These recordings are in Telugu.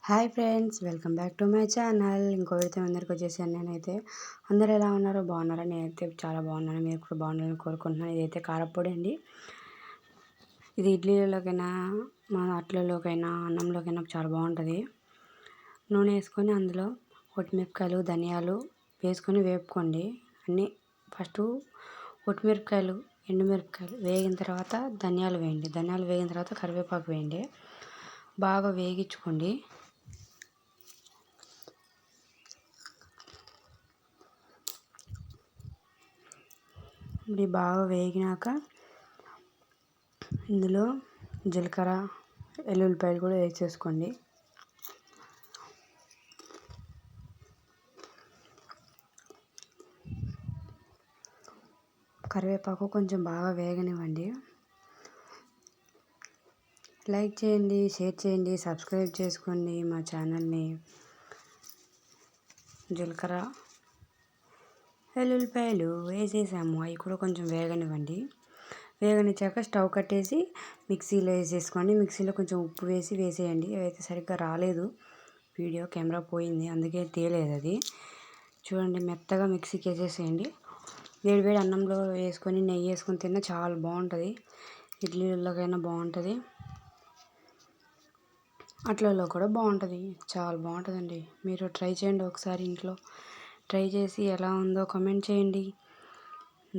Hi friends, welcome back to my channel. ఇంకో విడత అందరికి వచ్చేసాను. నేనైతే అందరూ ఎలా ఉన్నారో బాగున్నారా? నేనైతే చాలా బాగున్నాను. మీరు కూడా బాగున్నారని కోరుకుంటున్నాను. ఇదైతే కారప్పొడి అండి. ఇది ఇడ్లీలలోకైనా మన అట్లలోకైనా అన్నంలోకైనా చాలా బాగుంటుంది. నూనె వేసుకొని అందులో ఒట్టిమిరపకాయలు ధనియాలు వేసుకొని వేపుకోండి. అన్నీ ఫస్ట్ ఒట్టిమిరపకాయలు ఎండుమిరపకాయలు వేగిన తర్వాత ధనియాలు వేయండి. ధనియాలు వేగిన తర్వాత కరివేపాకు వేయండి. బాగా వేగించుకోండి. ఇది బాగా వేగినాక ఇందులో జీలకర్ర ఎల్లుల్లిపాయలు కూడా వేసేసుకోండి. కరివేపాకు కొంచెం బాగా వేగనివ్వండి. లైక్ చేయండి, షేర్ చేయండి, సబ్స్క్రైబ్ చేసుకోండి మా ఛానల్ని. జీలకర్ర వెల్లుల్లిపాయలు వేసేసాము. అవి కూడా కొంచెం వేగనివ్వండి. వేగనిచ్చాక స్టవ్ కట్టేసి మిక్సీలో వేసేసుకోండి. మిక్సీలో కొంచెం ఉప్పు వేసేయండి. అవైతే సరిగ్గా రాలేదు, వీడియో కెమెరా పోయింది, అందుకే తీయలేదు అది. చూడండి, మెత్తగా మిక్సీకి వేసేసేయండి. వేడివేడి అన్నంలో వేసుకొని నెయ్యి వేసుకొని తిన్నా చాలా బాగుంటుంది. ఇడ్లీలలోకైనా బాగుంటుంది, అట్లలో కూడా బాగుంటుంది. చాలా బాగుంటుందండి. మీరు ట్రై చేయండి ఒకసారి ఇంట్లో. ట్రై చేసి ఎలా ఉందో కామెంట్ చేయండి.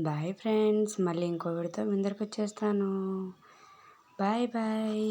బాయ్ ఫ్రెండ్స్, మళ్ళీ ఇంకో వీడియోతో మీ అందరికి వచ్చేస్తాను. Bye bye.